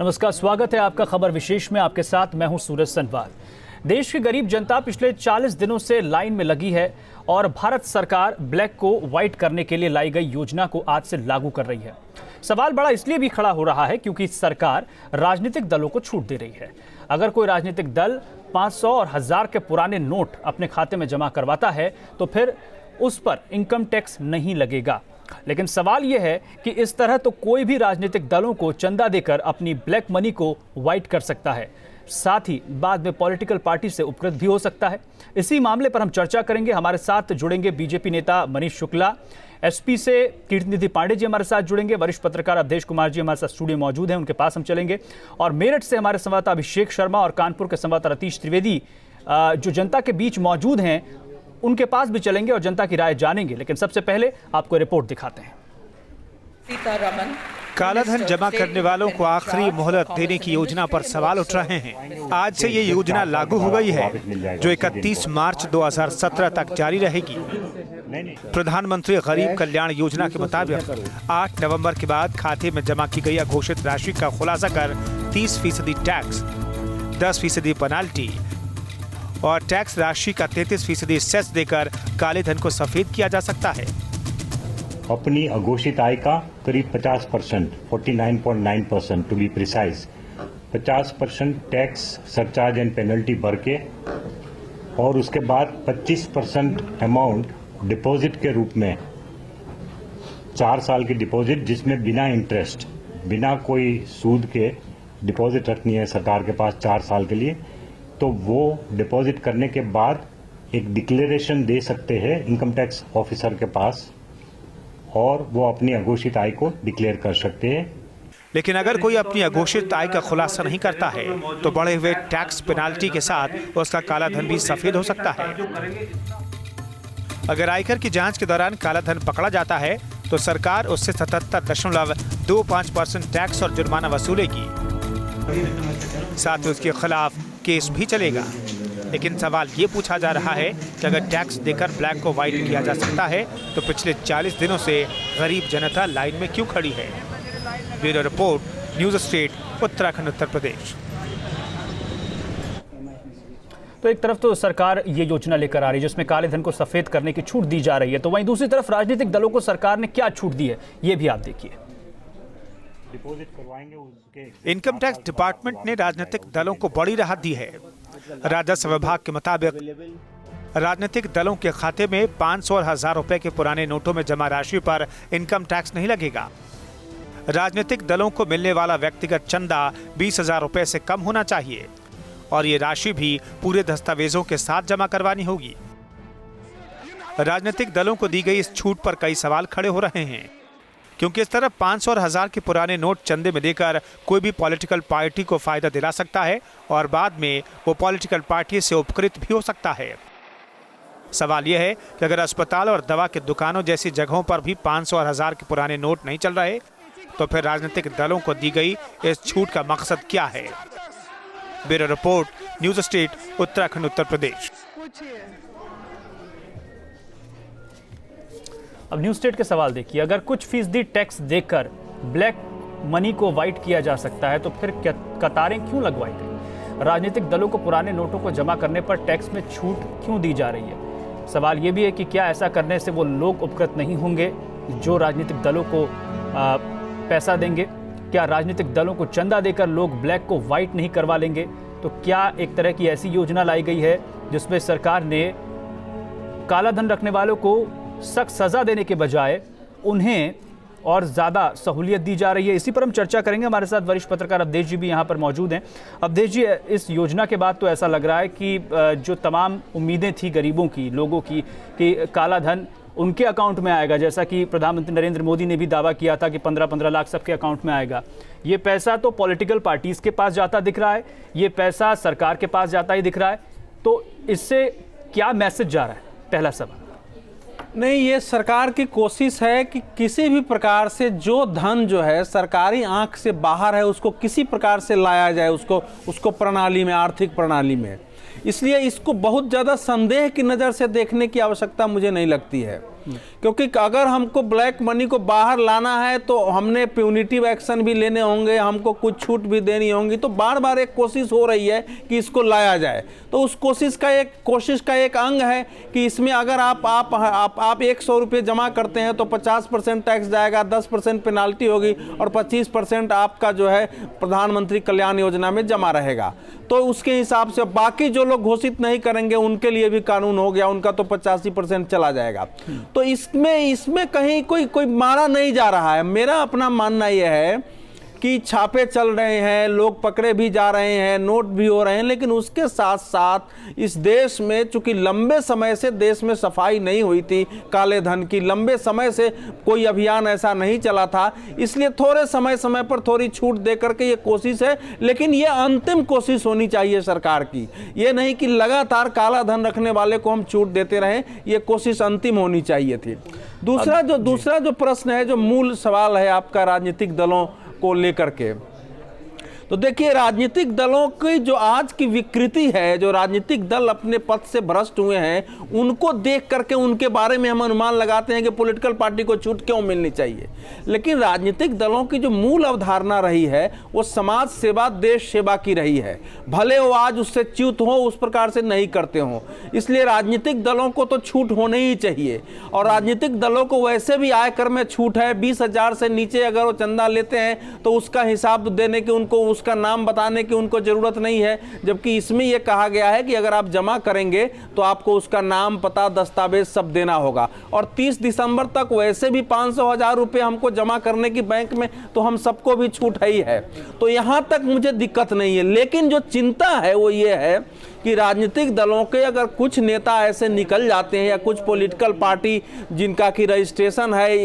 नमस्कार, स्वागत है आपका खबर विशेष में। आपके साथ मैं हूं सूरज सनवाल। देश की गरीब जनता पिछले 40 दिनों से लाइन में लगी है और भारत सरकार ब्लैक को व्हाइट करने के लिए लाई गई योजना को आज से लागू कर रही है। सवाल बड़ा इसलिए भी खड़ा हो रहा है क्योंकि सरकार राजनीतिक दलों को छूट दे रही है। अगर कोई राजनीतिक दल 500 और 1000 के पुराने नोट अपने खाते में जमा करवाता है तो फिर उस पर इनकम टैक्स नहीं लगेगा। लेकिन सवाल यह है कि इस तरह तो कोई भी राजनीतिक दलों को चंदा देकर अपनी ब्लैक मनी को व्हाइट कर सकता है, साथ ही बाद में पॉलिटिकल पार्टी से उपकृत भी हो सकता है। इसी मामले पर हम चर्चा करेंगे। हमारे साथ जुड़ेंगे बीजेपी नेता मनीष शुक्ला, एसपी से कीर्तिनिधि पांडे जी हमारे साथ जुड़ेंगे, वरिष्ठ पत्रकार अवधेश कुमार जी हमारे साथ स्टूडियो मौजूद हैं, उनके पास हम चलेंगे, और मेरठ से हमारे संवाददाता अभिषेक शर्मा और कानपुर के संवाददाता रतीश त्रिवेदी जो जनता के बीच मौजूद हैं उनके पास भी चलेंगे और जनता की राय जानेंगे। लेकिन सबसे पहले आपको रिपोर्ट दिखाते हैं। कालाधन जमा करने वालों को आखिरी मोहलत देने की योजना पर सवाल उठ रहे हैं। आज से ये योजना लागू हो गई है जो 31 मार्च 2017 तक जारी रहेगी। प्रधानमंत्री गरीब कल्याण योजना के मुताबिक 8 नवंबर के बाद खाते में जमा की गई अघोषित राशि का खुलासा कर 30% टैक्स, 10% पेनाल्टी और टैक्स राशि का 33% सेस देकर काले धन को सफेद किया जा सकता है। अपनी अघोषित आय का करीब 50%, 49.9% to be precise, 50% tax, surcharge and penalty भर के और उसके बाद 25% अमाउंट डिपॉजिट के रूप में 4 साल की डिपॉजिट, जिसमें बिना इंटरेस्ट, बिना कोई सूद के डिपॉजिट रखनी है सरकार के पास 4 साल के लिए, तो वो डिपॉजिट करने के बाद एक डिक्लेरेशन दे सकते हैं इनकम टैक्स ऑफिसर के पास और वो अपनी अघोषित आय को डिक्लेयर कर सकते हैं। लेकिन अगर कोई अपनी अघोषित आय का खुलासा नहीं करता है तो बढ़े हुए टैक्स पेनाल्टी के साथ उसका काला धन भी सफेद हो सकता है। अगर आयकर की जांच के दौरान काला धन पकड़ा जाता है तो सरकार उससे 77.25% टैक्स और जुर्माना वसूलेगी। साथ ही उसके खिलाफ केस भी चलेगा। लेकिन सवाल ये पूछा जा रहा है कि अगर टैक्स देकर ब्लैक को व्हाइट किया जा सकता है तो पिछले 40 दिनों से गरीब जनता लाइन में क्यों खड़ी है। Bureau report, News State, Uttarakhand, Uttar Pradesh. तो एक तरफ तो सरकार ये योजना लेकर आ रही है जिसमें काले धन को सफेद करने की छूट दी जा रही है, तो वहीं दूसरी तरफ राजनीतिक दलों को सरकार ने क्या छूट दी है ये भी आप देखिए। डिपॉजिट करवाएंगे उसके इनकम टैक्स डिपार्टमेंट ने राजनीतिक दलों को बड़ी राहत दी है। राजस्व विभाग के मुताबिक राजनीतिक दलों के खाते में 500 और 1000 रुपए के पुराने नोटों में जमा राशि पर इनकम टैक्स नहीं लगेगा। राजनीतिक दलों को मिलने वाला व्यक्तिगत चंदा 20,000 रुपए से कम होना चाहिए और ये राशि भी पूरे दस्तावेजों के साथ जमा करवानी होगी। राजनीतिक दलों को दी गई इस छूट पर कई सवाल खड़े हो रहे हैं क्योंकि इस तरह 500 और 1000 के पुराने नोट चंदे में देकर कोई भी पॉलिटिकल पार्टी को फायदा दिला सकता है और बाद में वो पॉलिटिकल पार्टी से उपकृत भी हो सकता है। सवाल यह है कि अगर अस्पताल और दवा की दुकानों जैसी जगहों पर भी 500 और 1000 के पुराने नोट नहीं चल रहे तो फिर राजनीतिक दलों को दी गई इस छूट का मकसद क्या है। Bureau report, News State, Uttarakhand, Uttar Pradesh. अब न्यूज स्टेट के सवाल देखिए। अगर कुछ फीसदी टैक्स देकर ब्लैक मनी को व्हाइट किया जा सकता है तो फिर कतारें क्यों लगवाई गई? राजनीतिक दलों को पुराने नोटों को जमा करने पर टैक्स में छूट क्यों दी जा रही है? सवाल ये भी है कि क्या ऐसा करने से वो लोग उपकृत नहीं होंगे जो राजनीतिक दलों को पैसा देंगे? क्या राजनीतिक दलों को चंदा देकर लोग ब्लैक को व्हाइट नहीं करवा लेंगे? तो क्या एक तरह की ऐसी योजना लाई गई है जिसमें सरकार ने काला धन रखने वालों को सख्त सजा देने के बजाय उन्हें और ज़्यादा सहूलियत दी जा रही है? इसी पर हम चर्चा करेंगे। हमारे साथ वरिष्ठ पत्रकार अवधेश जी भी यहाँ पर मौजूद हैं। अवधेश जी, इस योजना के बाद तो ऐसा लग रहा है कि जो तमाम उम्मीदें थी गरीबों की, लोगों की, कि काला धन उनके अकाउंट में आएगा, जैसा कि प्रधानमंत्री नरेंद्र मोदी ने भी दावा किया था कि 15-15 लाख सबके अकाउंट में आएगा, ये पैसा तो पॉलिटिकल पार्टीज़ के पास जाता दिख रहा है, ये पैसा सरकार के पास जाता ही दिख रहा है। तो इससे क्या मैसेज जा रहा है? पहला सवाल। नहीं, ये सरकार की कोशिश है कि किसी भी प्रकार से जो धन जो है सरकारी आंख से बाहर है उसको किसी प्रकार से लाया जाए उसको प्रणाली में, आर्थिक प्रणाली में। इसलिए इसको बहुत ज़्यादा संदेह की नज़र से देखने की आवश्यकता मुझे नहीं लगती है। क्योंकि अगर हमको ब्लैक मनी को बाहर लाना है तो हमने प्यूनिटिव एक्शन भी लेने होंगे, हमको कुछ छूट भी देनी होंगी। तो बार बार एक कोशिश हो रही है कि इसको लाया जाए। तो उस कोशिश का एक अंग है कि इसमें अगर आप 100 रुपये जमा करते हैं तो 50% टैक्स जाएगा, 10% पेनाल्टी होगी और 25% आपका जो है प्रधानमंत्री कल्याण योजना में जमा रहेगा। तो उसके हिसाब से बाकी जो लोग घोषित नहीं करेंगे उनके लिए भी कानून हो गया, उनका तो 85% चला जाएगा। तो इसमें कहीं कोई मारा नहीं जा रहा है। मेरा अपना मानना यह है कि छापे चल रहे हैं, लोग पकड़े भी जा रहे हैं, नोट भी हो रहे हैं, लेकिन उसके साथ साथ इस देश में चूंकि लंबे समय से देश में सफाई नहीं हुई थी काले धन की, लंबे समय से कोई अभियान ऐसा नहीं चला था, इसलिए थोड़े समय पर थोड़ी छूट दे करके ये कोशिश है। लेकिन ये अंतिम कोशिश होनी चाहिए सरकार की, ये नहीं कि लगातार काला धन रखने वाले को हम छूट देते रहें, ये कोशिश अंतिम होनी चाहिए थी। दूसरा जो प्रश्न है, जो मूल सवाल है आपका राजनीतिक दलों को लेकर के, तो देखिए राजनीतिक दलों की जो आज की विकृति है, जो राजनीतिक दल अपने पद से भ्रष्ट हुए हैं, उनको देख करके उनके बारे में हम अनुमान लगाते हैं कि पॉलिटिकल पार्टी को छूट क्यों मिलनी चाहिए। लेकिन राजनीतिक दलों की जो मूल अवधारणा रही है वो समाज सेवा, देश सेवा की रही है। भले वो आज उससे च्युत हो, उस प्रकार से नहीं करते हों, इसलिए राजनीतिक दलों को तो छूट होनी ही चाहिए। और राजनीतिक दलों को वैसे भी आयकर में छूट है, 20,000 से नीचे अगर वो चंदा लेते हैं तो उसका हिसाब देने की, उनको उसका नाम बताने की उनको जरूरत नहीं है। जबकि इसमें यह कहा गया है कि अगर आप जमा करेंगे तो आपको उसका नाम, पता, दस्तावेज सब देना होगा। और 30 दिसंबर तक वैसे भी 500,000 रुपये हमको जमा करने की बैंक में, तो हम सबको भी छूट ही है। तो यहां तक मुझे दिक्कत नहीं है। लेकिन जो चिंता है वो ये है कि राजनीतिक दलों के अगर कुछ नेता ऐसे निकल जाते हैं या कुछ पॉलिटिकल पार्टी जिनका की रजिस्ट्रेशन है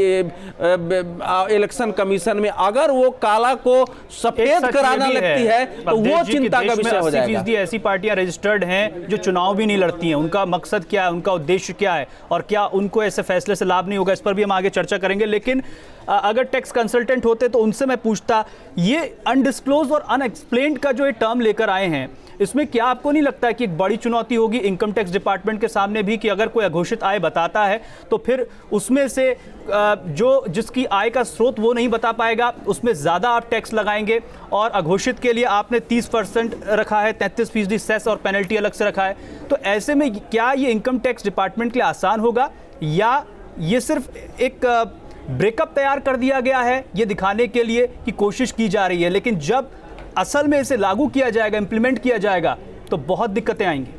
इलेक्शन कमीशन में, अगर वो काला को सफेद कराना लगती है तो वो चिंता का विषय हो जाएगा। 80% ऐसी पार्टियां रजिस्टर्ड हैं जो चुनाव भी नहीं लड़ती हैं। उनका मकसद क्या है, उनका उद्देश्य क्या है और क्या उनको ऐसे फैसले से लाभ नहीं होगा, इस पर भी हम आगे चर्चा करेंगे। लेकिन अगर टैक्स कंसल्टेंट होते तो उनसे मैं पूछता, ये अनडिस्क्लोज और अनएक्सप्लेन्ड का जो ये टर्म लेकर आए हैं, इसमें क्या आपको नहीं लगता है कि एक बड़ी चुनौती होगी इनकम टैक्स डिपार्टमेंट के सामने भी कि अगर कोई अघोषित आय बताता है तो फिर उसमें से जो जिसकी आय का स्रोत वो नहीं बता पाएगा, उसमें ज़्यादा आप टैक्स लगाएंगे। और अघोषित के लिए आपने 30% रखा है, 33% सेस और पेनल्टी अलग से रखा है। तो ऐसे में क्या ये इनकम टैक्स डिपार्टमेंट के लिए आसान होगा या ये सिर्फ एक ब्रेकअप तैयार कर दिया गया है ये दिखाने के लिए कि कोशिश की जा रही है, लेकिन जब असल में इसे लागू किया जाएगा, इंप्लीमेंट किया जाएगा तो बहुत दिक्कतें आएंगी?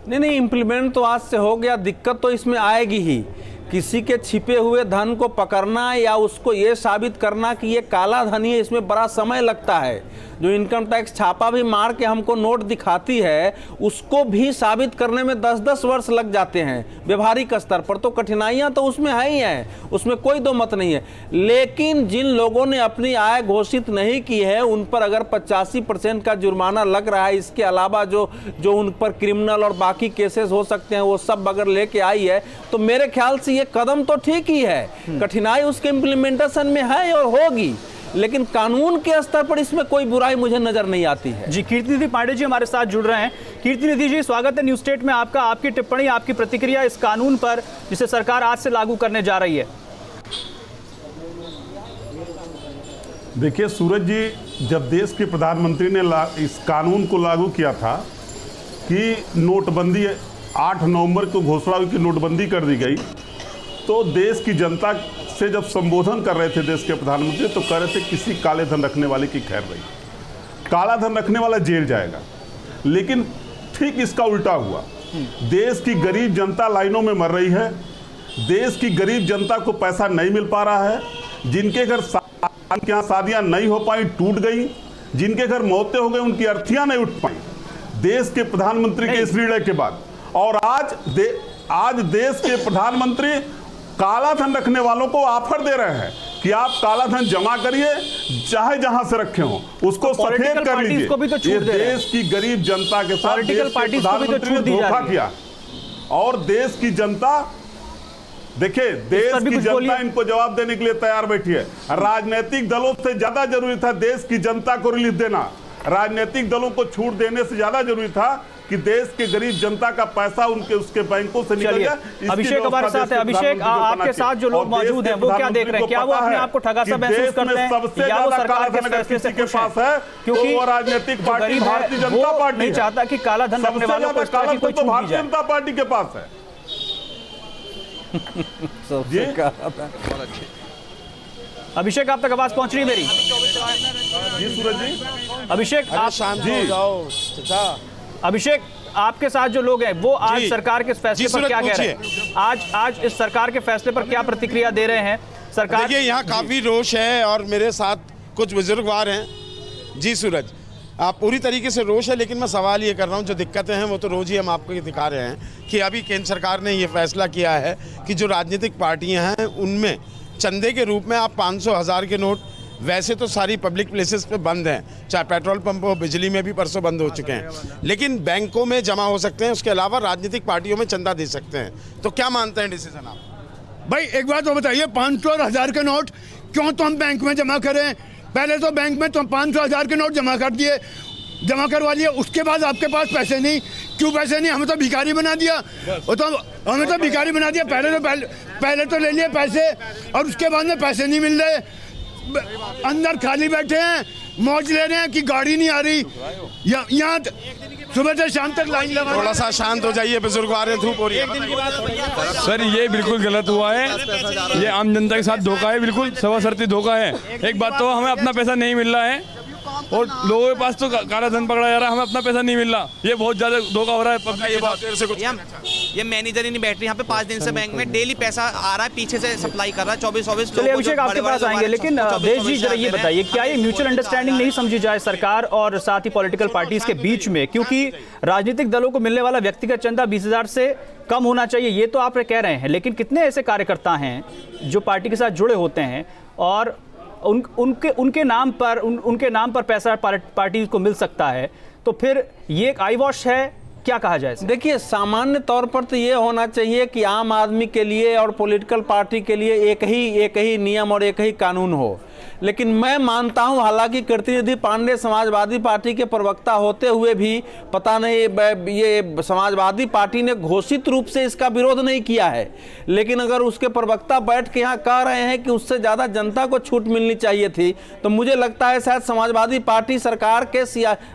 नहीं, इंप्लीमेंट तो आज से हो गया, दिक्कत तो इसमें आएगी ही। किसी के छिपे हुए धन को पकड़ना या उसको ये साबित करना कि ये काला धन है, इसमें बड़ा समय लगता है। जो इनकम टैक्स छापा भी मार के हमको नोट दिखाती है, उसको भी साबित करने में 10-10 वर्ष लग जाते हैं। व्यवहारिक स्तर पर तो कठिनाइयां तो उसमें है ही हैं, उसमें कोई दो मत नहीं है। लेकिन जिन लोगों ने अपनी आय घोषित नहीं की है उन पर अगर 85% का जुर्माना लग रहा है, इसके अलावा जो उन पर क्रिमिनल और बाकी केसेस हो सकते हैं वो सब अगर लेके आई है, तो मेरे ख्याल से ये कदम तो ठीक ही है। कठिनाई उसके इम्प्लीमेंटेशन में है और होगी, लेकिन कानून के स्तर पर इसमें कोई बुराई मुझे नजर नहीं आती है। जी, कीर्तिनिधि पांडे जी हमारे साथ जुड़ रहे हैं। कीर्तिनिधि जी, स्वागत है न्यूज स्टेट में आपका। आपकी टिप्पणी, आपकी प्रतिक्रिया इस कानून पर जिसे सरकार आज से लागू करने जा रही है। देखिए सूरज जी, जब देश के प्रधानमंत्री ने इस कानून को लागू किया था कि नोटबंदी 8 नवंबर को घोषणा हुई कि नोटबंदी कर दी गई, तो देश की जनता से जब संबोधन कर रहे थे देश के प्रधानमंत्री, तो कह रहे थे किसी काले धन रखने वाले की खैर नहीं, काला धन रखने वाला जेल जाएगा। लेकिन ठीक इसका उल्टा हुआ। देश की गरीब जनता लाइनों में मर रही है, देश की गरीब जनता को पैसा नहीं मिल पा रहा है, जिनके घर यहाँ शादियां नहीं हो पाई, टूट गई, जिनके घर मौतें हो गई, उनकी अर्थियां नहीं उठ पाई देश के प्रधानमंत्री के इस निर्णय के बाद। और आज देश के प्रधानमंत्री काला धन रखने वालों को ऑफर दे रहे हैं कि आप काला धन जमा करिए, चाहे जहां से रखे हो उसको सफेद कर लीजिए। ये देश की गरीब जनता के साथ प्रधानमंत्री ने धोखा किया। और देश की जनता, देखिए देश की जनता इनको जवाब देने के लिए तैयार बैठी है। राजनीतिक दलों से ज्यादा जरूरी था देश की जनता को रिलीफ देना, राजनीतिक दलों को छूट देने से ज्यादा जरूरी था कि देश के गरीब जनता का पैसा उनके उसके बैंकों से निकल जाए। अभिषेक हमारे साथ है। अभिषेक, आपके साथ जो लोग मौजूद हैं वो क्या देख रहे हैं? क्या वो अपने आप को ठगा सा महसूस करते हैं या वो सरकार के फैसले से खुश हैं? क्योंकि वो राजनीतिक पार्टी भारतीय जनता पार्टी नहीं चाहता कि काला धन रखने वालों को इस तरह की कोई छूट दी भारतीय जाए। जनता पार्टी के पास है। अभिषेक, आप तक आवाज पहुंच रही है मेरी? जी सूरज जी। अभिषेक, आप शांत जी। हो जाओ चाचा। अभिषेक, आपके साथ जो लोग हैं वो आज सरकार के फैसले पर क्या कह रहे हैं? आज इस सरकार के फैसले पर क्या प्रतिक्रिया दे रहे हैं? सरकार, देखिए यहाँ काफी रोष है और मेरे साथ कुछ बुजुर्गवार हैं। जी सूरज, आप पूरी तरीके से रोष है, लेकिन मैं सवाल ये कर रहा हूँ, जो दिक्कतें हैं वो तो रोज ही हम आपको दिखा रहे हैं कि अभी केंद्र सरकार ने ये फैसला किया है कि जो राजनीतिक पार्टियां हैं उनमें चंदे के रूप में आप 500 1000 के नोट, वैसे तो सारी पब्लिक प्लेसेस पे बंद हैं, चाहे पेट्रोल पंप हो, बिजली में भी परसों बंद हो चुके हैं, लेकिन बैंकों में जमा हो सकते हैं, उसके अलावा राजनीतिक पार्टियों में चंदा दे सकते हैं। तो क्या मानते हैं डिसीजन आप? भाई एक बात तो बताइए, 500 और 1000 के नोट क्यों तो हम बैंक में जमा करें? पहले तो बैंक में तो 500 1000 के नोट जमा कर दिए, जमा करवा लिए, उसके बाद आपके पास पैसे नहीं। क्यों पैसे नहीं? हमें तो भिखारी बना दिया। वो तो हमें तो भिखारी बना दिया। पहले तो ले लिए पैसे और उसके बाद में पैसे नहीं मिल रहे, अंदर खाली बैठे हैं, मौज ले रहे हैं कि गाड़ी नहीं आ रही। यहाँ सुबह से शाम तक लाइन लगा। थोड़ा सा शांत हो जाइए, बुजुर्ग आ रहे हैं, धूप हो रही है। सर ये बिल्कुल गलत हुआ है, ये आम जनता के साथ धोखा है, बिल्कुल सवासर्ती धोखा है। एक बात तो हमें अपना पैसा नहीं मिल रहा है और लोगों के पास तो काला धन पकड़ा जा रहा है, हमें अपना पैसा नहीं मिल रहा, ये बहुत ज्यादा धोखा हो रहा है पब्लिक के साथ। ये मैनेजर ही नहीं बैठ रही यहाँ पे 5 दिन से बैंक में, डेली पैसा आ रहा है, पीछे से सप्लाई कर रहा है 24-24। चलिए अभिषेक, आपके पास आएंगे, लेकिन देश जी जरा ये बताइए, क्या ये म्यूचुअल अंडरस्टैंडिंग नहीं समझी जाए सरकार और साथ ही पॉलिटिकल पार्टीज के बीच में? क्योंकि राजनीतिक दलों को मिलने वाला व्यक्तिगत चंदा 20,000 से कम होना चाहिए, ये तो आप कह रहे हैं, लेकिन कितने ऐसे कार्यकर्ता हैं जो पार्टी के साथ जुड़े होते हैं और उनके नाम पर पैसा पार्टी को मिल सकता है? तो फिर ये एक आई वॉश है, क्या कहा जाए? देखिए, सामान्य तौर पर तो ये होना चाहिए कि आम आदमी के लिए और पॉलिटिकल पार्टी के लिए एक ही नियम और एक ही कानून हो। लेकिन मैं मानता हूं, हालांकि कीर्तिनिधि पांडे समाजवादी पार्टी के प्रवक्ता होते हुए भी पता नहीं ये समाजवादी पार्टी ने घोषित रूप से इसका विरोध नहीं किया है, लेकिन अगर उसके प्रवक्ता बैठ के यहाँ कह रहे हैं कि उससे ज़्यादा जनता को छूट मिलनी चाहिए थी, तो मुझे लगता है शायद समाजवादी पार्टी सरकार के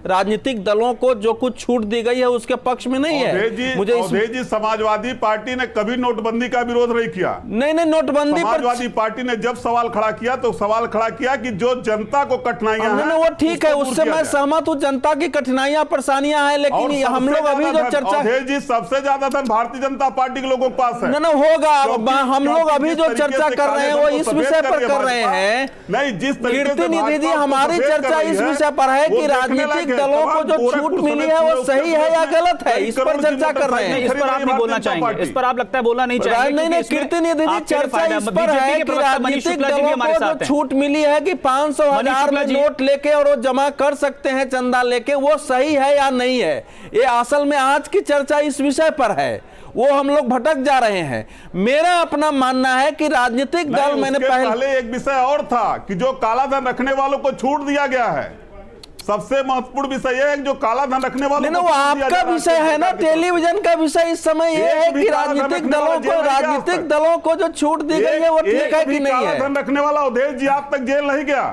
राजनीतिक दलों को जो कुछ छूट दी गई है उसके पक्ष में नहीं है। मुझे समाजवादी पार्टी ने कभी नोटबंदी का विरोध नहीं किया। नहीं, नोटबंदी समाजवादी पार्टी ने जब सवाल खड़ा किया तो सवाल खड़ा किया कि जो जनता को कठिनाइयां हैं, वो ठीक है, उससे मैं सहमत हूं, जनता की कठिनाइयां परेशानियां हैं, लेकिन हम लोग अभी जो चर्चा, जी सबसे ज्यादा धन भारतीय जनता पार्टी के लोगों के पास है। ना होगा, हम लोग अभी जो चर्चा कर रहे हैं वो इस विषय पर कर रहे हैं। नहीं, जिस कीर्तिनिधि जी, हमारी चर्चा इस विषय पर है कि राजनीतिक दलों को जो छूट मिली है वो सही है या गलत है, इस पर चर्चा कर रहे हैं। इस पर आप नहीं बोलना चाहेंगे? इस पर आप लगता है बोलना नहीं चाहेंगे? नहीं, कीर्तिनिधि जी, चर्चा इस पर है कि राजनीतिक दलों को जो छूट मिली है कि 500 1000 में नोट लेके और वो जमा कर सकते हैं चंदा लेके, वो सही है या नहीं है? ये असल में आज की चर्चा इस विषय पर है, वो हम लोग भटक जा रहे हैं। मेरा अपना मानना है कि राजनीतिक दल, मैंने पहले एक विषय और था कि जो काला धन रखने वालों को छूट दिया गया है। सबसे महत्वपूर्ण विषय यह है कि जो काला धन रखने वालों को, वो आपका विषय है ना, टेलीविजन का विषय इस समय ये है कि राजनीतिक दलों को जो छूट दी गई है वो ठीक है कि नहीं है? काला धन रखने वाला अवधेश जी आज तक जेल नहीं गया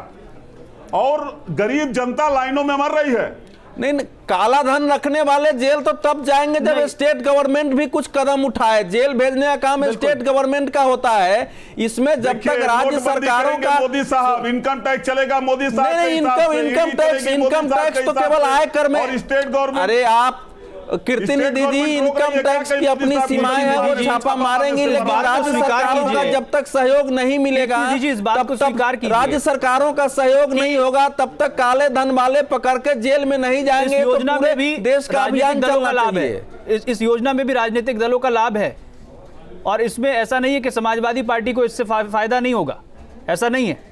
और गरीब जनता लाइनों में मर रही है। नहीं, काला धन रखने वाले जेल तो तब जाएंगे जब स्टेट गवर्नमेंट भी कुछ कदम उठाए। जेल भेजने का काम स्टेट गवर्नमेंट का होता है। इसमें जब तक राज्य सरकारों का, मोदी साहब इनकम टैक्स चलेगा, मोदी साहब नहीं, इनकम टैक्स तो केवल आयकर में, और स्टेट गवर्नमेंट, अरे आप कीर्तिनिधि जी, इनकम टैक्स की अपनी सीमाएं हैं, वो छापा मारेंगी, लेकिन राज्य सरकारों का जब तक सहयोग नहीं मिलेगा, राज्य सरकारों का सहयोग नहीं होगा, तब तक काले धन वाले पकड़ के जेल में नहीं जाएंगे। इस योजना में भी देश का अभियान चलना लाभ है, इस योजना में भी राजनीतिक दलों का लाभ है, और इसमें ऐसा नहीं है कि समाजवादी पार्टी को इससे फायदा नहीं होगा, ऐसा नहीं है।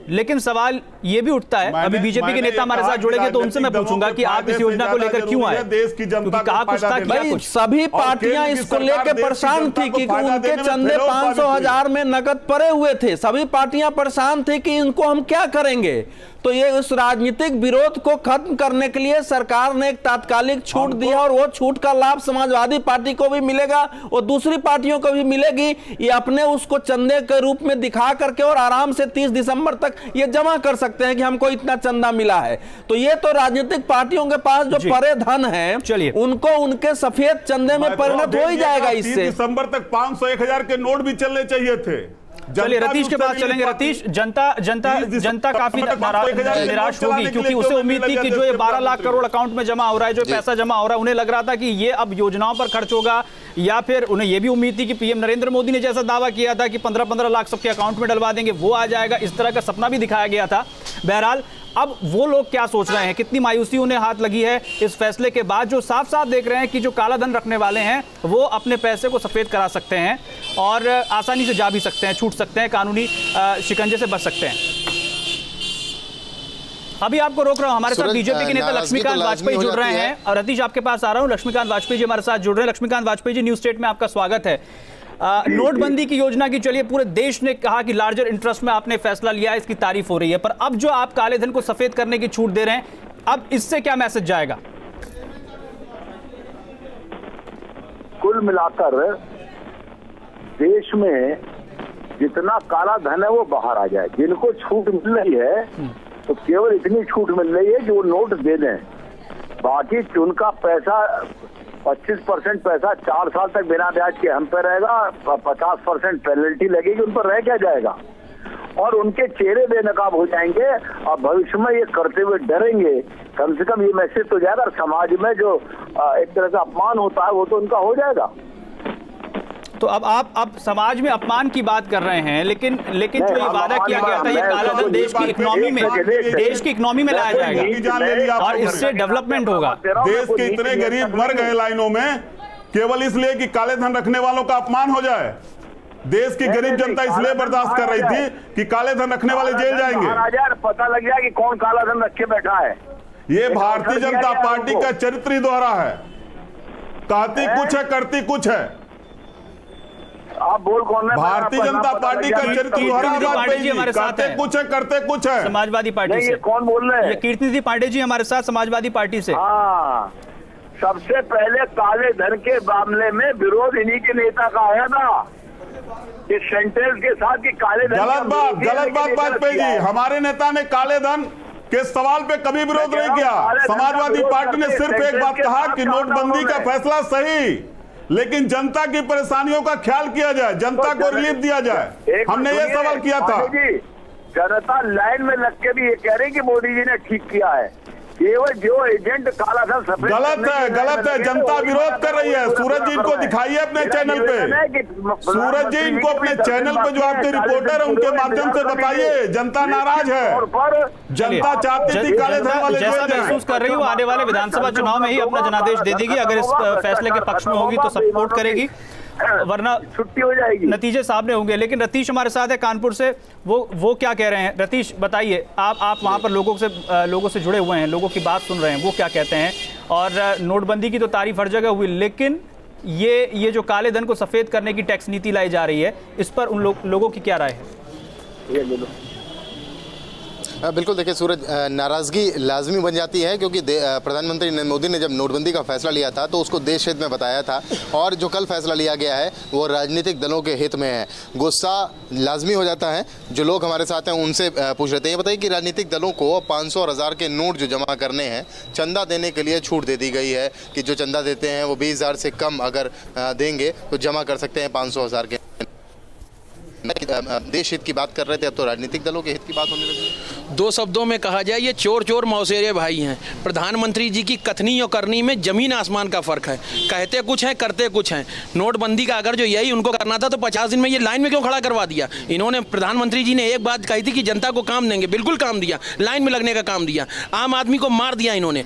लेकिन सवाल ये भी उठता है। अभी बीजेपी के नेता हमारे साथ जुड़ेंगे तो उनसे मैं पूछूंगा कि आप इस योजना को लेकर क्यों आए, देश की जनता कहा कुछ था, किया भाई कुछ। सभी पार्टियां इसको लेकर परेशान थी कि उनके चंदे 500,000 में नकद पड़े हुए थे। सभी पार्टियां परेशान थी कि इनको हम क्या करेंगे। तो ये उस राजनीतिक विरोध को खत्म करने के लिए सरकार ने एक तात्कालिक छूट दी है और वो छूट का लाभ समाजवादी पार्टी को भी मिलेगा और दूसरी पार्टियों को भी मिलेगी। ये अपने उसको चंदे के रूप में दिखा करके और आराम से 30 दिसंबर तक ये जमा कर सकते हैं कि हमको इतना चंदा मिला है। तो ये तो राजनीतिक पार्टियों के पास जो परे धन है, चलिए उनको उनके सफेद चंदे में परिणत हो ही जाएगा। इससे दिसंबर तक 500 1000 के नोट भी चलने चाहिए थे। चलिए रतीश के पास चलेंगे। रतीश, जनता काफी निराश होगी क्योंकि उसे उम्मीद थी कि जो ये 12 लाख करोड़ अकाउंट में जमा हो रहा है, जो पैसा जमा हो रहा है, उन्हें लग रहा था कि ये अब योजनाओं पर खर्च होगा, या फिर उन्हें ये भी उम्मीद थी कि पीएम नरेंद्र मोदी ने जैसा दावा किया था कि 15-15 लाख सबके अकाउंट में डलवा देंगे वो आ जाएगा, इस तरह का सपना भी दिखाया गया था। बहरहाल अब वो लोग क्या सोच रहे हैं, कितनी मायूसी उन्हें हाथ लगी है इस फैसले के बाद, जो साफ साफ देख रहे हैं कि जो काला धन रखने वाले हैं वो अपने पैसे को सफेद करा सकते हैं और आसानी से जा भी सकते हैं, छूट सकते हैं, कानूनी शिकंजे से बच सकते हैं। अभी आपको रोक रहा हूं, हमारे साथ बीजेपी के नेता लक्ष्मीकांत वाजपेयी जुड़ रहे हैं और रतीश आपके पास आ रहा हूं। लक्ष्मीकांत वाजपेयी जी हमारे साथ जुड़ रहे हैं। लक्ष्मीकांत वाजपेयी जी, न्यूज स्टेट में आपका स्वागत है। नोटबंदी की योजना की चलिए पूरे देश ने कहा कि लार्जर इंटरेस्ट में आपने फैसला लिया है, इसकी तारीफ हो रही है, पर अब जो आप काले धन को सफेद करने की छूट दे रहे हैं, अब इससे क्या मैसेज जाएगा? कुल मिलाकर देश में जितना काला धन है वो बाहर आ जाए। जिनको छूट मिल रही है तो केवल इतनी छूट मिल रही है जो नोट दे दें, बाकी उनका पैसा 25% पैसा 4 साल तक बिना ब्याज के हम पे रहेगा, 50% पेनल्टी लगेगी, उन पर रह क्या जाएगा और उनके चेहरे बेनकाब हो जाएंगे और भविष्य में ये करते हुए डरेंगे। कम से कम ये मैसेज तो जाएगा, समाज में जो एक तरह का अपमान होता है वो तो उनका हो जाएगा। तो अब आप समाज में अपमान की बात कर रहे हैं, लेकिन जो ये वादा किया गया था, ये काला धन देश की इकोनॉमी में लाया जाएगा और इससे डेवलपमेंट होगा। देश के इतने गरीब मर गए लाइनों में केवल इसलिए कि काले धन रखने वालों का अपमान हो जाए। देश की गरीब जनता इसलिए बर्दाश्त कर रही थी कि काले धन रखने वाले जेल जाएंगे। पता लग जाए कि कौन काला धन रख के बैठा है। ये भारतीय जनता पार्टी का चरित्र दोहरा है, कहती कुछ है करती कुछ है। आप बोल कौन है? भारतीय जनता पार्टी का चरित्र कहते कुछ है करते कुछ है। समाजवादी पार्टी से कौन बोल रहे हैं? कीर्ति पांडे जी हमारे साथ समाजवादी पार्टी से। हाँ, सबसे पहले काले धन के मामले में विरोध इन्हीं के नेता का आया था, इस सेंटेंस के साथ कि काले धन। गलत बात वाजपेयी जी, हमारे नेता ने काले धन के सवाल पे कभी विरोध नहीं किया। समाजवादी पार्टी ने सिर्फ एक बात कहा कि नोटबंदी का फैसला सही, लेकिन जनता की परेशानियों का ख्याल किया जाए, जनता को रिलीफ दिया जाए। हमने ये सवाल किया था। जनता लाइन में लग के भी ये कह रही कि मोदी जी ने ठीक किया है, केवल जो एजेंट काला धन सफेद। गलत है, जनता विरोध कर रही है। सूरज जी इनको दिखाइए अपने चैनल पे, सूरज जी इनको अपने चैनल पे जो आपके रिपोर्टर है उनके माध्यम से बताइए, जनता नाराज है। जनता चाहती थी काले धन वाले जैसा महसूस कर रही हूँ आने वाले विधानसभा चुनाव में ही अपना जनादेश दे देगी। अगर इस फैसले के पक्ष में होगी तो सपोर्ट करेगी, वरना छुट्टी हो जाएगी। नतीजे सामने होंगे। लेकिन रतीश हमारे साथ है कानपुर से, वो क्या कह रहे हैं? रतीश बताइए, आप वहां पर लोगों से जुड़े हुए हैं, लोगों की बात सुन रहे हैं, वो क्या कहते हैं? और नोटबंदी की तो तारीफ हर जगह हुई, लेकिन ये जो काले धन को सफेद करने की टैक्स नीति लाई जा रही है, इस पर उन लोगों की क्या राय है? बिल्कुल, देखिए सूरज, नाराज़गी लाजमी बन जाती है क्योंकि प्रधानमंत्री नरेंद्र मोदी ने जब नोटबंदी का फैसला लिया था तो उसको देश हित में बताया था, और जो कल फैसला लिया गया है वो राजनीतिक दलों के हित में है। गुस्सा लाजमी हो जाता है। जो लोग हमारे साथ हैं उनसे पूछ रहे थे, ये बताइए कि राजनीतिक दलों को 500 और 1000 के नोट जो जमा करने हैं, चंदा देने के लिए छूट दे दी गई है कि जो चंदा देते हैं वो 20,000 से कम अगर देंगे तो जमा कर सकते हैं 500-1000 के। देश हित की बात कर रहे थे, अब तो राजनीतिक दलों के हित की बात होने लगी। दो शब्दों में कहा जाए, ये चोर मौसेरे भाई हैं। प्रधानमंत्री जी की कथनी और करनी में जमीन आसमान का फर्क है। कहते कुछ है, करते कुछ हैं। नोटबंदी का अगर जो यही उनको करना था तो 50 दिन में ये लाइन में क्यों खड़ा करवा दिया? इन्होंने, प्रधानमंत्री जी ने एक बात कही थी कि जनता को काम देंगे, बिल्कुल काम दिया, लाइन में लगने का काम दिया। आम आदमी को मार दिया इन्होंने।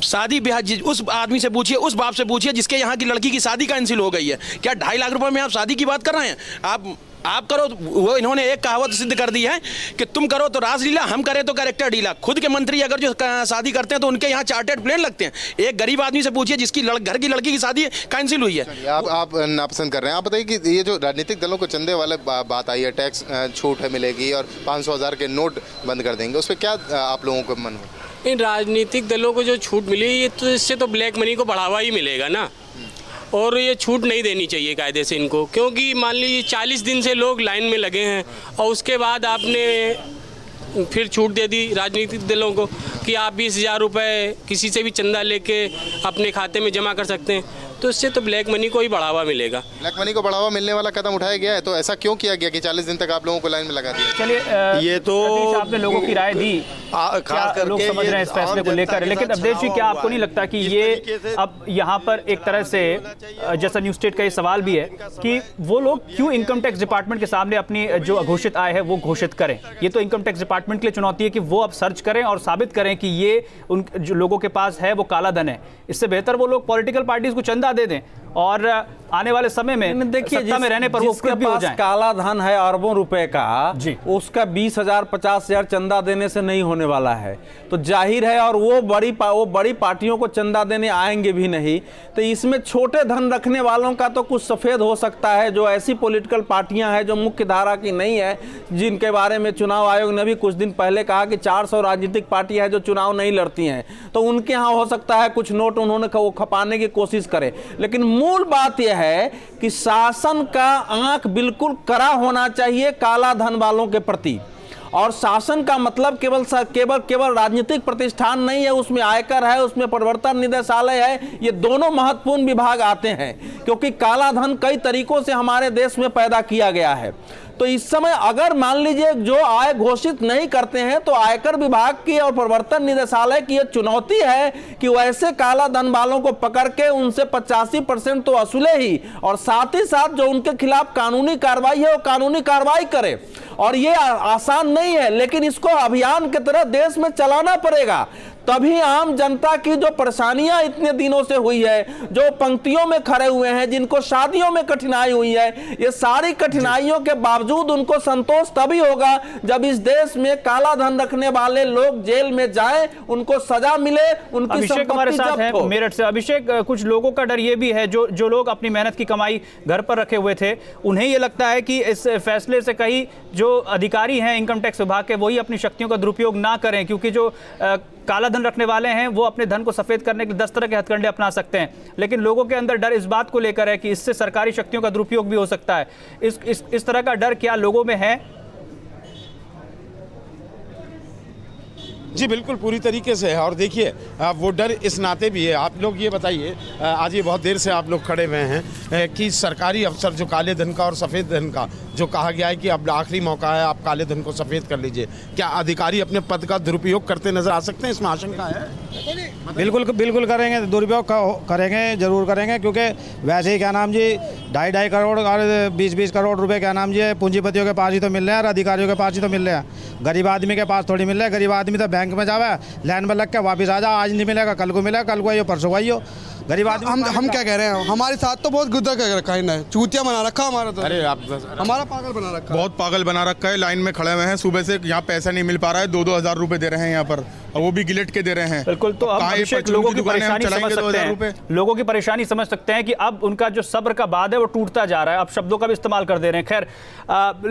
शादी ब्याह उस आदमी से पूछिए, उस बाप से पूछिए जिसके यहाँ की लड़की की शादी कैंसिल हो गई है। क्या 2.5 लाख रुपए में आप शादी की बात कर रहे हैं? आप आप करो, वो इन्होंने एक कहावत सिद्ध कर दी है कि तुम करो तो रासलीला, हम करें तो कैरेक्टर ढीला। खुद के मंत्री अगर जो शादी करते हैं तो उनके यहाँ चार्टर्ड प्लेन लगते हैं। एक गरीब आदमी से पूछिए जिसकी घर की लड़की की शादी कैंसिल हुई है। आप नापसंद कर रहे हैं। आप बताइए कि ये जो राजनीतिक दलों को चंदे वाले बात आई है, टैक्स छूट है मिलेगी और 500,000 के नोट बंद कर देंगे, उस पर क्या आप लोगों को मन हो? इन राजनीतिक दलों को जो छूट मिली, ये तो इससे तो ब्लैक मनी को बढ़ावा ही मिलेगा ना, और ये छूट नहीं देनी चाहिए कायदे से इनको, क्योंकि मान लीजिए 40 दिन से लोग लाइन में लगे हैं और उसके बाद आपने फिर छूट दे दी राजनीतिक दलों को कि आप 20,000 रुपये किसी से भी चंदा लेके अपने खाते में जमा कर सकते हैं, तो इससे तो ब्लैक मनी को ही बढ़ावा मिलेगा। ब्लैक मनी को बढ़ावा मिलने वाला कदम उठाया गया है, तो ऐसा क्यों किया गया कि 40 दिन तक आप लोगों को लाइन में लगा दिया? चलिए, ये तो आपने लोगों की राय दी, खास करके लोग समझ रहे हैं इस फैसले को लेकर, लेकिन अवधेश जी क्या आपको नहीं लगता कि ये अब यहाँ पर एक तरह से जैसा न्यूज स्टेट का ये सवाल भी है कि वो लोग क्यों इनकम टैक्स डिपार्टमेंट के सामने अपनी जो अघोषित आय है वो घोषित करें? ये तो इनकम टैक्स डिपार्टमेंट के लिए चुनौती है कि वो अब सर्च करें और साबित करें कि ये उन जो लोगों के पास है वो काला धन है। इससे बेहतर वो लोग पॉलिटिकल पार्टीज को चंदा दे दें और आने वाले समय में देखिए सत्ता में रहने पर वो खुद भी हो जाएं। काला धन है अरबों रुपए का, उसका 20,000 50,000 चंदा देने से नहीं होने वाला है, तो जाहिर है, और वो बड़ी पार्टियों को चंदा देने आएंगे भी नहीं। तो इसमें छोटे धन रखने वालों का तो कुछ सफेद हो सकता है, जो ऐसी पॉलिटिकल पार्टियां हैं जो मुख्य धारा की नहीं है, जिनके बारे में चुनाव आयोग ने भी कुछ दिन पहले कहा कि 400 राजनीतिक पार्टियां हैं जो चुनाव नहीं लड़ती हैं, तो उनके यहाँ हो सकता है कुछ नोट उन्होंने खपाने की कोशिश करे। लेकिन मूल बात यह है कि शासन का आंख बिल्कुल कड़ा होना चाहिए काला धन वालों के प्रति, और शासन का मतलब केवल राजनीतिक प्रतिष्ठान नहीं है, उसमें आयकर है, उसमें प्रवर्तन निदेशालय है, ये दोनों महत्वपूर्ण विभाग आते हैं, क्योंकि काला धन कई तरीकों से हमारे देश में पैदा किया गया है। तो इस समय अगर मान लीजिए जो आय घोषित नहीं करते हैं, तो आयकर विभाग की और प्रवर्तन निदेशालय की यह चुनौती है कि वैसे काला धन वालों को पकड़ के उनसे 85% तो वसूले ही, और साथ ही साथ जो उनके खिलाफ कानूनी कार्रवाई है वो कानूनी कार्रवाई करे। और ये आसान नहीं है, लेकिन इसको अभियान की तरह देश में चलाना पड़ेगा, तभी आम जनता की जो परेशानियां इतने दिनों से हुई है, जो पंक्तियों में खड़े हुए हैं, जिनको शादियों में कठिनाई हुई है, ये सारी कठिनाइयों के बावजूद उनको संतोष तभी होगा जब इस देश में काला धन रखने वाले लोग जेल में जाएं, उनको सजा मिले, उनकी अभिषेक हमारे साथ हैं मेरठ से। अभिषेक, कुछ लोगों का डर ये भी है, जो लोग अपनी मेहनत की कमाई घर पर रखे हुए थे, उन्हें ये लगता है कि इस फैसले से कहीं जो अधिकारी हैं इनकम टैक्स विभाग के, वही अपनी शक्तियों का दुरुपयोग ना करें, क्योंकि जो काला धन रखने वाले हैं वो अपने धन को सफेद करने के लिए 10 तरह के हथकंडे अपना सकते हैं। लेकिन लोगों के अंदर डर इस बात को लेकर है कि इससे सरकारी शक्तियों का दुरुपयोग भी हो सकता है। इस तरह का डर क्या लोगों में है? जी बिल्कुल, पूरी तरीके से है। और देखिए, वो डर इस नाते भी है। आप लोग ये बताइए, आज ये बहुत देर से आप लोग खड़े हुए हैं कि सरकारी अफसर जो काले धन का और सफ़ेद धन का जो कहा गया है कि अब आखिरी मौका है, आप काले धन को सफ़ेद कर लीजिए, क्या अधिकारी अपने पद का दुरुपयोग करते नजर आ सकते हैं? इसमें आशंका है। बिल्कुल करेंगे, दुरुपयोग करेंगे, जरूर करेंगे, क्योंकि वैसे ही क्या नाम जी 2.5 करोड़ और 20 करोड़ रुपए क्या नाम जी पूंजीपतियों के पास ही तो मिल रहे हैं और अधिकारियों के पास ही तो मिल रहे हैं, गरीब आदमी के पास थोड़ी मिल रहे हैं। गरीब आदमी तो बैंक में जावे, लाइन में लग के वापस आ जा, आज नहीं मिलेगा कल को मिलेगा, कल को आइयो परसों आइयो। गरीब आदमी हम क्या कह रहे हैं, हमारे साथ तो बहुत गुद्दा कर रखा है इन्हें, चूतिया बना रखा हमारा तो। अरे आप हमारा पागल बना रखा है, बहुत पागल बना रखा है। लाइन में खड़े हुए हैं सुबह से, यहाँ पैसा नहीं मिल पा रहा है, 2-2 हज़ार रुपए दे रहे हैं यहाँ पर, और वो भी गिलेट के दे रहे हैं। बिल्कुल, तो अब अभिषेक लोगों की परेशानी समझ सकते हैं, लोगों की परेशानी समझ सकते हैं कि अब उनका जो सब्र का बांध है वो टूटता जा रहा है, अब शब्दों का भी इस्तेमाल कर दे रहे हैं। खैर,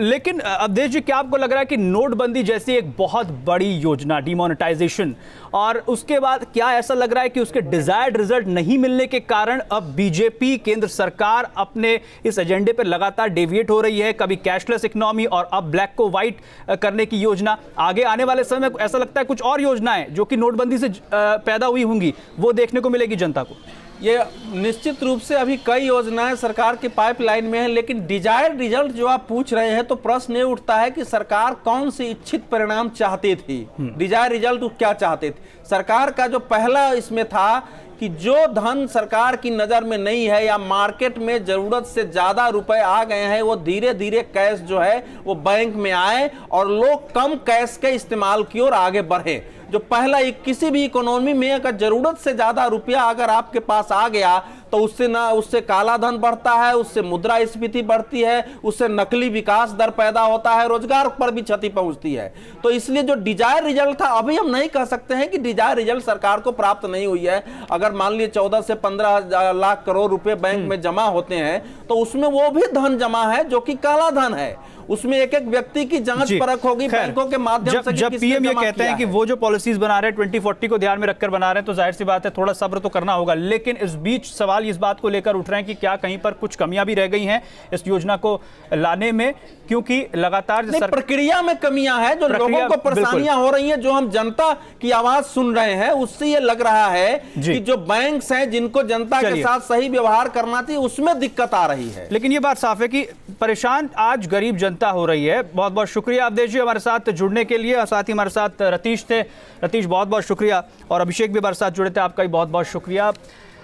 लेकिन अवधेश जी, क्या आपको लग रहा है कि नोटबंदी जैसी एक बहुत बड़ी योजना, डिमोनेटाइजेशन, और उसके बाद क्या ऐसा लग रहा है कि उसके डिजायर्ड रिजल्ट नहीं मिलने के कारण अब बीजेपी, केंद्र सरकार अपने इस एजेंडे पर लगातार डेविएट हो रही है, कभी कैशलेस इकोनॉमी और अब ब्लैक को व्हाइट करने की योजना, आगे आने वाले समय में ऐसा लगता है कुछ और योजनाएं जो कि नोटबंदी से पैदा हुई होंगी वो देखने को मिलेगी जनता को? ये निश्चित रूप से अभी कई योजनाएं सरकार की पाइपलाइन में है, लेकिन डिजायर्ड रिजल्ट जो आप पूछ रहे हैं, तो प्रश्न ये उठता है कि सरकार कौन सी इच्छित परिणाम चाहती थी, डिजायर्ड रिजल्ट क्या चाहते थे। सरकार का जो पहला इसमें था कि जो धन सरकार की नज़र में नहीं है या मार्केट में ज़रूरत से ज़्यादा रुपए आ गए हैं, वो धीरे धीरे कैश जो है वो बैंक में आए और लोग कम कैश के इस्तेमाल की ओर आगे बढ़े। जो पहला किसी भी इकोनॉमी में अगर जरूरत से ज्यादा रुपया अगर आपके पास आ गया तो उससे काला धन बढ़ता है, उससे मुद्रास्फीति बढ़ती है, उससे नकली विकास दर पैदा होता है, रोजगार पर भी क्षति पहुंचती है। तो इसलिए जो डिजायर रिजल्ट था, अभी हम नहीं कह सकते हैं कि डिजायर रिजल्ट सरकार को प्राप्त नहीं हुई है। अगर मान लीजिए 14 से 15 लाख करोड़ रुपए बैंक में जमा होते हैं तो उसमें वो भी धन जमा है जो कि काला धन है। उसमें एक एक व्यक्ति की जांच परख होगी बैंकों के माध्यम से। जब पीएम ये कहते हैं कि वो जो पॉलिसीज बना रहे हैं 2040 को ध्यान में रखकर बना रहे हैं, तो जाहिर सी बात है थोड़ा सब्र तो करना होगा। लेकिन इस बीच सवाल इस बात को लेकर उठ रहे हैं कि क्या कहीं पर कुछ कमियां भी रह गई हैं इस योजना को लाने में, क्योंकि लगातार प्रक्रिया में कमियां हैं, जो लोगों को परेशानियां हो रही हैं, जो हम जनता की आवाज सुन रहे हैं, उससे ये लग रहा है कि जो बैंक्स हैं जिनको जनता के साथ सही व्यवहार करना चाहिए उसमें दिक्कत आ रही है। लेकिन ये बात साफ है कि परेशान आज गरीब जनता हो रही है। बहुत बहुत शुक्रिया अवधेश जी हमारे साथ जुड़ने के लिए, और साथ ही हमारे साथ रतीश थे। रतीश बहुत बहुत शुक्रिया, और अभिषेक भी हमारे साथ जुड़े थे, आपका भी बहुत बहुत शुक्रिया।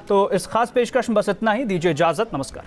तो इस खास पेशकश में बस इतना ही, दीजिए इजाजत, नमस्कार।